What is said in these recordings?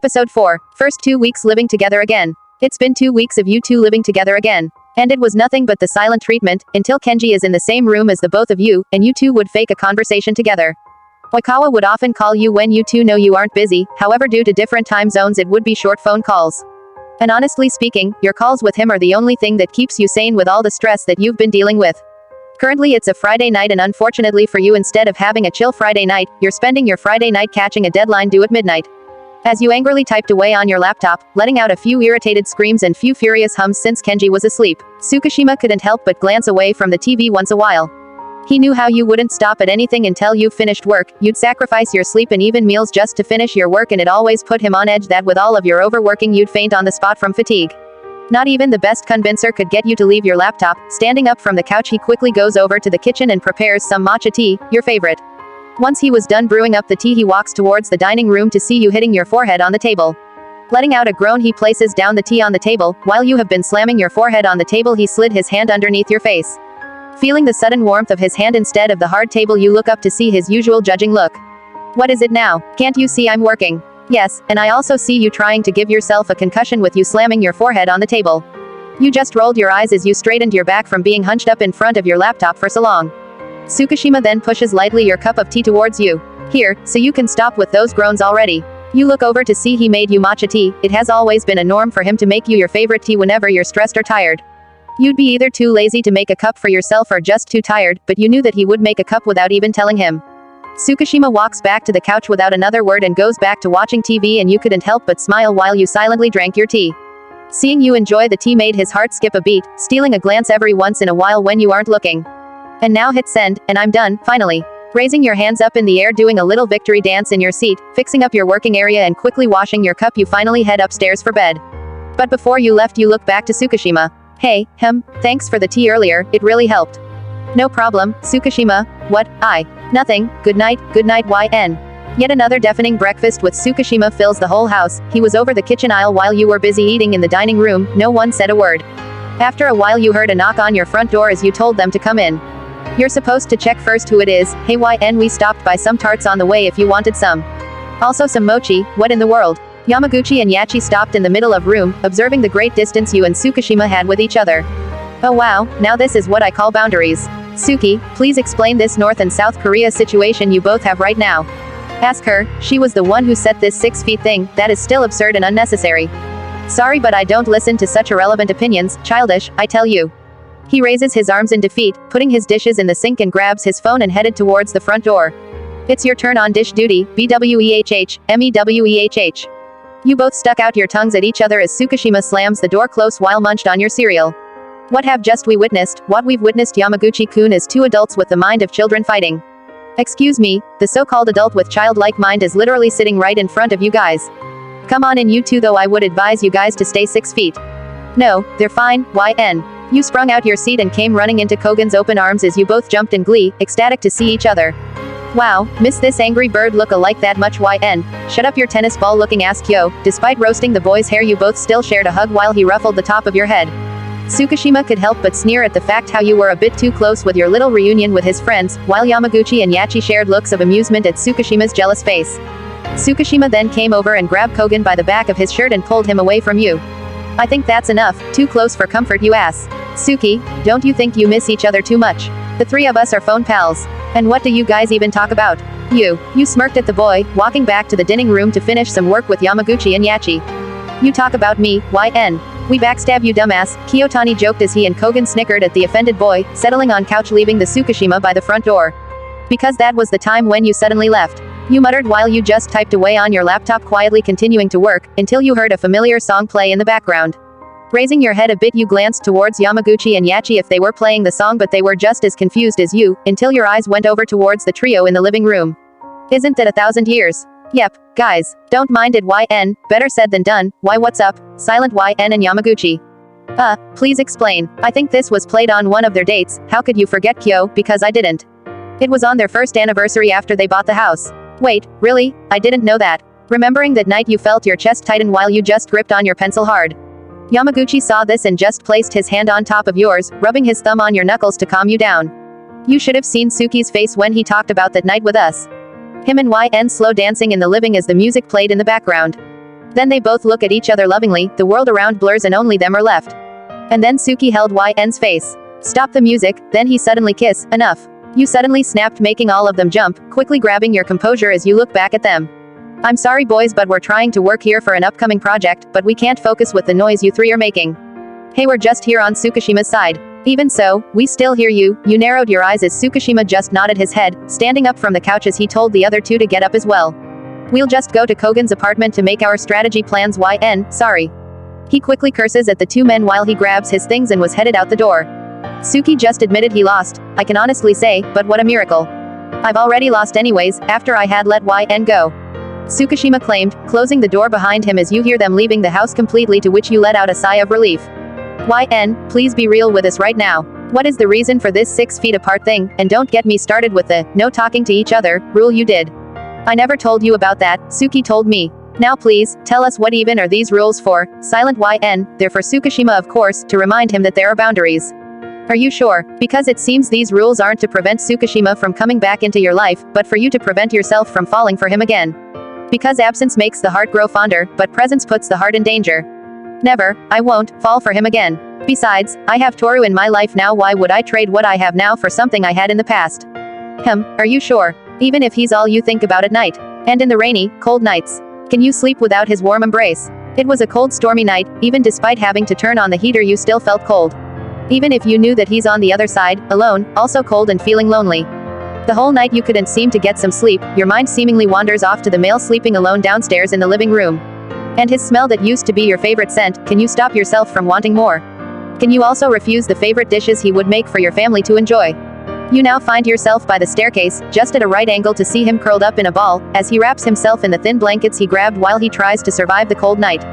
Episode 4. First 2 weeks living together again. It's been 2 weeks of you two living together again. And it was nothing but the silent treatment, until Kenji is in the same room as the both of you, and you two would fake a conversation together. Oikawa would often call you when you two know you aren't busy, however due to different time zones it would be short phone calls. And honestly speaking, your calls with him are the only thing that keeps you sane with all the stress that you've been dealing with. Currently it's a Friday night and unfortunately for you instead of having a chill Friday night, you're spending your Friday night catching a deadline due at midnight. As you angrily typed away on your laptop, letting out a few irritated screams and few furious hums since Kenji was asleep, Tsukishima couldn't help but glance away from the TV once a while. He knew how you wouldn't stop at anything until you've finished work, you'd sacrifice your sleep and even meals just to finish your work, and it always put him on edge that with all of your overworking you'd faint on the spot from fatigue. Not even the best convincer could get you to leave your laptop. Standing up from the couch he quickly goes over to the kitchen and prepares some matcha tea, your favorite. Once he was done brewing up the tea he walks towards the dining room to see you hitting your forehead on the table. Letting out a groan he places down the tea on the table. While you have been slamming your forehead on the table he slid his hand underneath your face. Feeling the sudden warmth of his hand instead of the hard table you look up to see his usual judging look. What is it now? Can't you see I'm working? Yes, and I also see you trying to give yourself a concussion with you slamming your forehead on the table. You just rolled your eyes as you straightened your back from being hunched up in front of your laptop for so long. Tsukishima then pushes lightly your cup of tea towards you. Here, so you can stop with those groans already. You look over to see he made you matcha tea. It has always been a norm for him to make you your favorite tea whenever you're stressed or tired. You'd be either too lazy to make a cup for yourself or just too tired, but you knew that he would make a cup without even telling him. Tsukishima walks back to the couch without another word and goes back to watching TV, and you couldn't help but smile while you silently drank your tea. Seeing you enjoy the tea made his heart skip a beat, stealing a glance every once in a while when you aren't looking. And now hit send, and I'm done, finally. Raising your hands up in the air, doing a little victory dance in your seat, fixing up your working area and quickly washing your cup, you finally head upstairs for bed. But before you left you look back to Tsukishima. Hey, thanks for the tea earlier, it really helped. No problem, Tsukishima. What? Nothing. Good night, YN. Yet another deafening breakfast with Tsukishima fills the whole house. He was over the kitchen aisle while you were busy eating in the dining room, no one said a word. After a while you heard a knock on your front door as you told them to come in. You're supposed to check first who it is. Hey YN, we stopped by some tarts on the way if you wanted some. Also some mochi. What in the world? Yamaguchi and Yachi stopped in the middle of room, observing the great distance you and Tsukishima had with each other. Oh wow, now this is what I call boundaries. Tsuki, please explain this North and South Korea situation you both have right now. Ask her, she was the one who set this 6 feet thing, that is still absurd and unnecessary. Sorry but I don't listen to such irrelevant opinions, childish, I tell you. He raises his arms in defeat, putting his dishes in the sink and grabs his phone and headed towards the front door. It's your turn on dish duty, BWEHH, MEWEHH. You both stuck out your tongues at each other as Tsukishima slams the door close while munched on your cereal. What have just we witnessed? What we've witnessed, Yamaguchi-kun, is 2 adults with the mind of children fighting. Excuse me, the so-called adult with childlike mind is literally sitting right in front of you guys. Come on in you two, though I would advise you guys to stay 6 feet. No, they're fine, YN. You sprung out your seat and came running into Kogan's open arms as you both jumped in glee, ecstatic to see each other. Wow, miss this angry bird look alike that much, YN. Shut up your tennis ball looking ass, Kyo. Despite roasting the boy's hair you both still shared a hug while he ruffled the top of your head. Tsukishima could help but sneer at the fact how you were a bit too close with your little reunion with his friends, while Yamaguchi and Yachi shared looks of amusement at Tsukishima's jealous face. Tsukishima then came over and grabbed Kogan by the back of his shirt and pulled him away from you. I think that's enough, too close for comfort you ass. Tsuki, don't you think you miss each other too much? The 3 of us are phone pals. And what do you guys even talk about? You smirked at the boy, walking back to the dining room to finish some work with Yamaguchi and Yachi. You talk about me, YN. We backstab you dumbass, Kiyotani joked as he and Kogan snickered at the offended boy, settling on couch leaving the Tsukishima by the front door. Because that was the time when you suddenly left. You muttered while you just typed away on your laptop, quietly continuing to work, until you heard a familiar song play in the background. Raising your head a bit you glanced towards Yamaguchi and Yachi if they were playing the song, but they were just as confused as you, until your eyes went over towards the trio in the living room. Isn't that 1,000 years? Yep, guys, don't mind it YN, better said than done. Why what's up? Silent YN and Yamaguchi. Please explain. I think this was played on one of their dates. How could you forget, Kyo? Because I didn't. It was on their first anniversary after they bought the house. Wait, really? I didn't know that. Remembering that night you felt your chest tighten while you just gripped on your pencil hard. Yamaguchi saw this and just placed his hand on top of yours, rubbing his thumb on your knuckles to calm you down. You should have seen Suki's face when he talked about that night with us. Him and YN slow dancing in the living as the music played in the background. Then they both look at each other lovingly, the world around blurs and only them are left. And then Suki held YN's face. Stop the music, then he suddenly kiss, enough. You suddenly snapped, making all of them jump, quickly grabbing your composure as you look back at them. I'm sorry boys, but we're trying to work here for an upcoming project, but we can't focus with the noise you three are making. Hey, we're just here on Tsukishima's side. Even so, we still hear you. You narrowed your eyes as Tsukishima just nodded his head, standing up from the couch as he told the other two to get up as well. We'll just go to Kogan's apartment to make our strategy plans. YN, sorry. He quickly curses at the two men while he grabs his things and was headed out the door. Suki just admitted he lost, I can honestly say, but what a miracle. I've already lost anyways, after I had let YN go. Tsukishima claimed, closing the door behind him as you hear them leaving the house completely, to which you let out a sigh of relief. YN, please be real with us right now. What is the reason for this 6 feet apart thing, and don't get me started with the, no talking to each other, rule you did. I never told you about that, Suki told me. Now please, tell us what even are these rules for? Silent YN, they're for Tsukishima of course, to remind him that there are boundaries. Are you sure? Because it seems these rules aren't to prevent Tsukishima from coming back into your life, but for you to prevent yourself from falling for him again. Because absence makes the heart grow fonder, but presence puts the heart in danger. Never, I won't, fall for him again. Besides, I have Toru in my life now, why would I trade what I have now for something I had in the past? Are you sure? Even if he's all you think about at night. And in the rainy, cold nights. Can you sleep without his warm embrace? It was a cold stormy night, even despite having to turn on the heater you still felt cold. Even if you knew that he's on the other side, alone, also cold and feeling lonely. The whole night you couldn't seem to get some sleep, your mind seemingly wanders off to the male sleeping alone downstairs in the living room. And his smell that used to be your favorite scent, can you stop yourself from wanting more? Can you also refuse the favorite dishes he would make for your family to enjoy? You now find yourself by the staircase, just at a right angle to see him curled up in a ball, as he wraps himself in the thin blankets he grabbed while he tries to survive the cold night.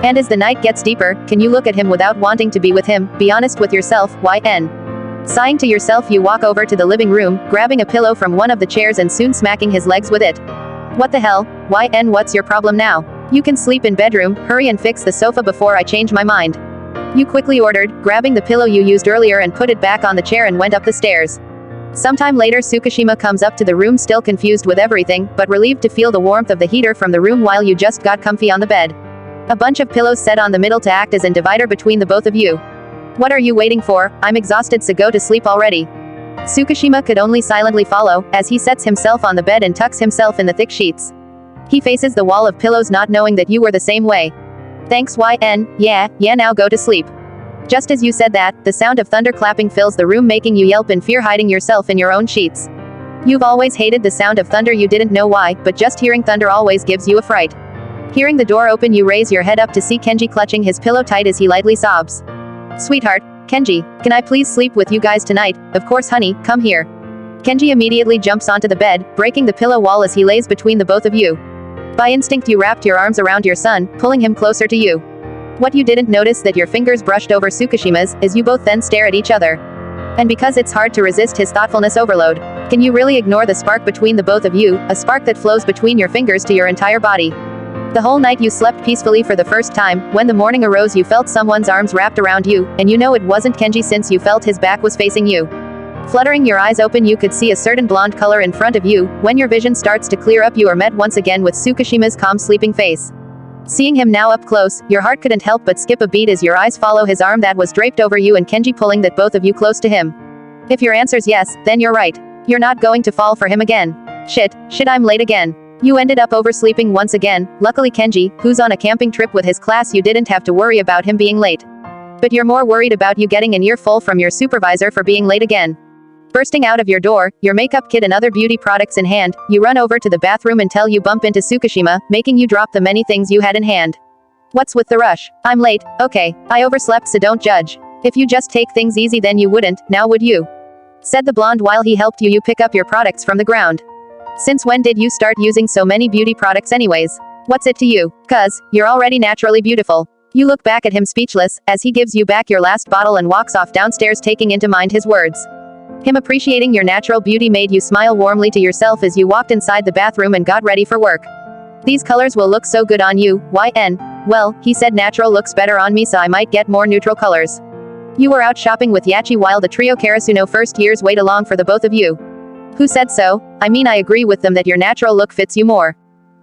And as the night gets deeper, can you look at him without wanting to be with him? Be honest with yourself, YN. Sighing to yourself, you walk over to the living room, grabbing a pillow from one of the chairs and soon smacking his legs with it. What the hell? YN, what's your problem now? You can sleep in bedroom, hurry and fix the sofa before I change my mind. You quickly ordered, grabbing the pillow you used earlier and put it back on the chair and went up the stairs. Sometime later Tsukishima comes up to the room still confused with everything, but relieved to feel the warmth of the heater from the room while you just got comfy on the bed. A bunch of pillows set on the middle to act as a divider between the both of you. What are you waiting for? I'm exhausted, so go to sleep already. Tsukishima could only silently follow, as he sets himself on the bed and tucks himself in the thick sheets. He faces the wall of pillows not knowing that you were the same way. Thanks YN, yeah, now go to sleep. Just as you said that, the sound of thunder clapping fills the room making you yelp in fear, hiding yourself in your own sheets. You've always hated the sound of thunder, you didn't know why, but just hearing thunder always gives you a fright. Hearing the door open you raise your head up to see Kenji clutching his pillow tight as he lightly sobs. Sweetheart, Kenji, can I please sleep with you guys tonight? Of course honey, come here. Kenji immediately jumps onto the bed, breaking the pillow wall as he lays between the both of you. By instinct you wrapped your arms around your son, pulling him closer to you. What you didn't notice that your fingers brushed over Tsukishima's, as you both then stare at each other. And because it's hard to resist his thoughtfulness overload, can you really ignore the spark between the both of you, a spark that flows between your fingers to your entire body? The whole night you slept peacefully for the first time. When the morning arose you felt someone's arms wrapped around you, and you know it wasn't Kenji since you felt his back was facing you. Fluttering your eyes open you could see a certain blonde color in front of you. When your vision starts to clear up you are met once again with Tsukishima's calm sleeping face. Seeing him now up close, your heart couldn't help but skip a beat as your eyes follow his arm that was draped over you and Kenji pulling that both of you close to him. If your answer's yes, then you're right. You're not going to fall for him again. Shit, I'm late again. You ended up oversleeping once again. Luckily Kenji, who's on a camping trip with his class, you didn't have to worry about him being late. But you're more worried about you getting an earful from your supervisor for being late again. Bursting out of your door, your makeup kit and other beauty products in hand, you run over to the bathroom until you bump into Tsukishima, making you drop the many things you had in hand. What's with the rush? I'm late, okay, I overslept so don't judge. If you just take things easy then you wouldn't, now would you? Said the blonde while he helped you pick up your products from the ground. Since when did you start using so many beauty products anyways? What's it to you? 'Cause you're already naturally beautiful. You look back at him speechless, as he gives you back your last bottle and walks off downstairs taking into mind his words. Him appreciating your natural beauty made you smile warmly to yourself as you walked inside the bathroom and got ready for work. These colors will look so good on you, YN. Well, he said natural looks better on me so I might get more neutral colors. You were out shopping with Yachi while the trio Karasuno first years wait along for the both of you. Who said so? I mean I agree with them that your natural look fits you more.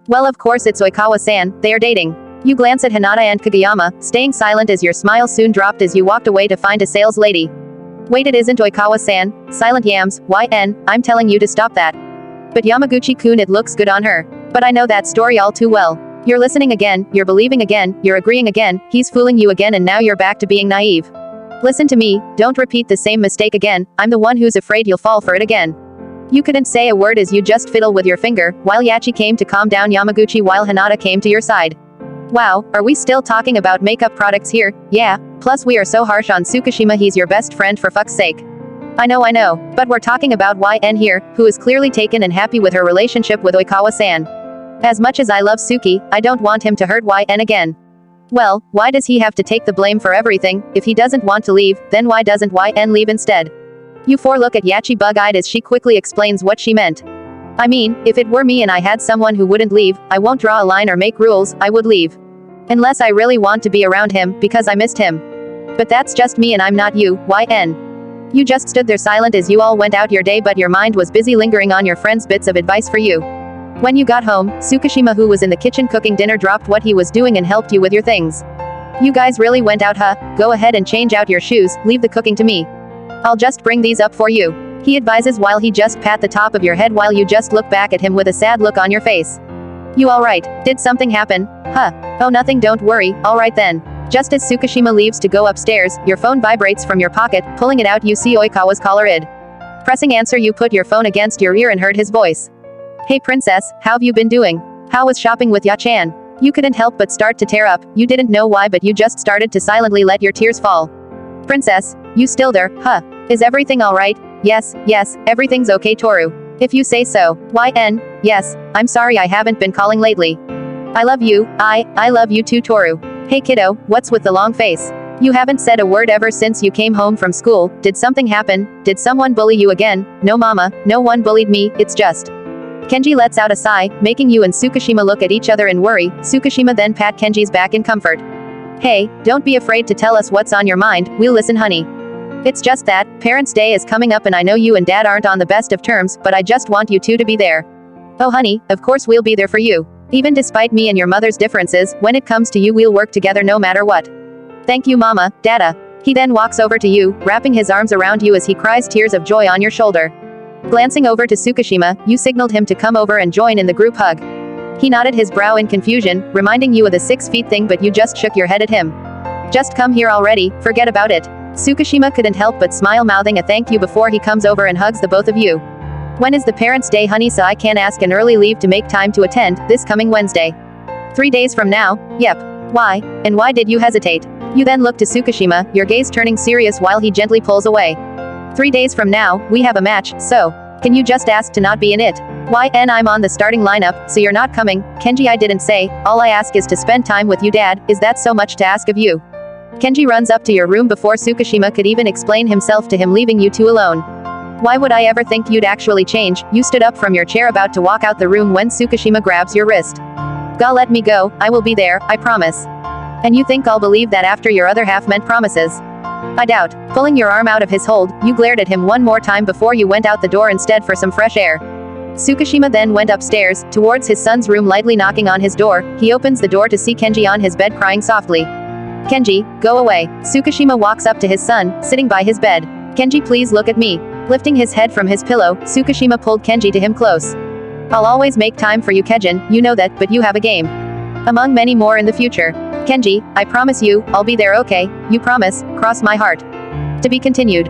Well of course it's Oikawa-san, they are dating. You glance at Hinata and Kageyama, staying silent as your smile soon dropped as you walked away to find a sales lady. Wait, it isn't Oikawa-san, silent yams, I'm telling you to stop that. But Yamaguchi-kun, it looks good on her. But I know that story all too well. You're listening again, you're believing again, you're agreeing again, he's fooling you again and now you're back to being naive. Listen to me, don't repeat the same mistake again, I'm the one who's afraid you'll fall for it again. You couldn't say a word as you just fiddle with your finger, while Yachi came to calm down Yamaguchi while Hinata came to your side. Wow, are we still talking about makeup products here? Yeah, plus we are so harsh on Tsukishima, he's your best friend for fuck's sake. I know, but we're talking about YN here, who is clearly taken and happy with her relationship with Oikawa-san. As much as I love Suki, I don't want him to hurt YN again. Well, why does he have to take the blame for everything? If he doesn't want to leave, then why doesn't YN leave instead? You four look at Yachi bug-eyed as she quickly explains what she meant. I mean, if it were me and I had someone who wouldn't leave, I won't draw a line or make rules, I would leave. Unless I really want to be around him, because I missed him. But that's just me and I'm not you, YN. You just stood there silent as you all went out your day, but your mind was busy lingering on your friend's bits of advice for you. When you got home, Tsukishima, who was in the kitchen cooking dinner, dropped what he was doing and helped you with your things. You guys really went out, huh? Go ahead and change out your shoes, leave the cooking to me. I'll just bring these up for you. He advises while he just pat the top of your head while you just look back at him with a sad look on your face. You alright? Did something happen? Huh. Oh, nothing, don't worry, alright then. Just as Tsukishima leaves to go upstairs, your phone vibrates from your pocket, pulling it out you see Oikawa's caller ID. Pressing answer, you put your phone against your ear and heard his voice. Hey princess, how've you been doing? How was shopping with Ya-chan? You couldn't help but start to tear up, you didn't know why but you just started to silently let your tears fall. Princess, you still there, huh? Is everything alright? Yes, everything's okay Toru. If you say so. YN, yes, I'm sorry I haven't been calling lately. I love you, I love you too Toru. Hey kiddo, what's with the long face? You haven't said a word ever since you came home from school, did something happen? Did someone bully you again? No mama, no one bullied me, it's just. Kenji lets out a sigh, making you and Tsukishima look at each other in worry. Tsukishima then pat Kenji's back in comfort. Hey, don't be afraid to tell us what's on your mind, we'll listen honey. It's just that, Parents' Day is coming up and I know you and Dad aren't on the best of terms, but I just want you two to be there. Oh honey, of course we'll be there for you. Even despite me and your mother's differences, when it comes to you we'll work together no matter what. Thank you mama, dada. He then walks over to you, wrapping his arms around you as he cries tears of joy on your shoulder. Glancing over to Tsukishima, you signaled him to come over and join in the group hug. He nodded his brow in confusion, reminding you of the 6 feet thing, but you just shook your head at him. Just come here already, forget about it. Tsukishima couldn't help but smile, mouthing a thank you before he comes over and hugs the both of you. When is the Parents' Day honey, so I can ask an early leave to make time to attend, this coming Wednesday. 3 days from now? Yep. Why? And why did you hesitate? You then look to Tsukishima, your gaze turning serious while he gently pulls away. 3 days from now, we have a match, so. Can you just ask to not be in it? YN, I'm on the starting lineup, so you're not coming. Kenji, I didn't say, all I ask is to spend time with you dad, is that so much to ask of you? Kenji runs up to your room before Tsukishima could even explain himself to him, leaving you two alone. Why would I ever think you'd actually change? You stood up from your chair about to walk out the room when Tsukishima grabs your wrist. Ga, let me go, I will be there, I promise. And you think I'll believe that after your other half meant promises? I doubt. Pulling your arm out of his hold, you glared at him one more time before you went out the door instead for some fresh air. Tsukishima then went upstairs, towards his son's room, lightly knocking on his door. He opens the door to see Kenji on his bed crying softly. Kenji, go away. Tsukishima walks up to his son, sitting by his bed. Kenji, please look at me. Lifting his head from his pillow, Tsukishima pulled Kenji to him close. I'll always make time for you Kejin, you know that, but you have a game. Among many more in the future. Kenji, I promise you, I'll be there, okay? You promise, cross my heart. To be continued.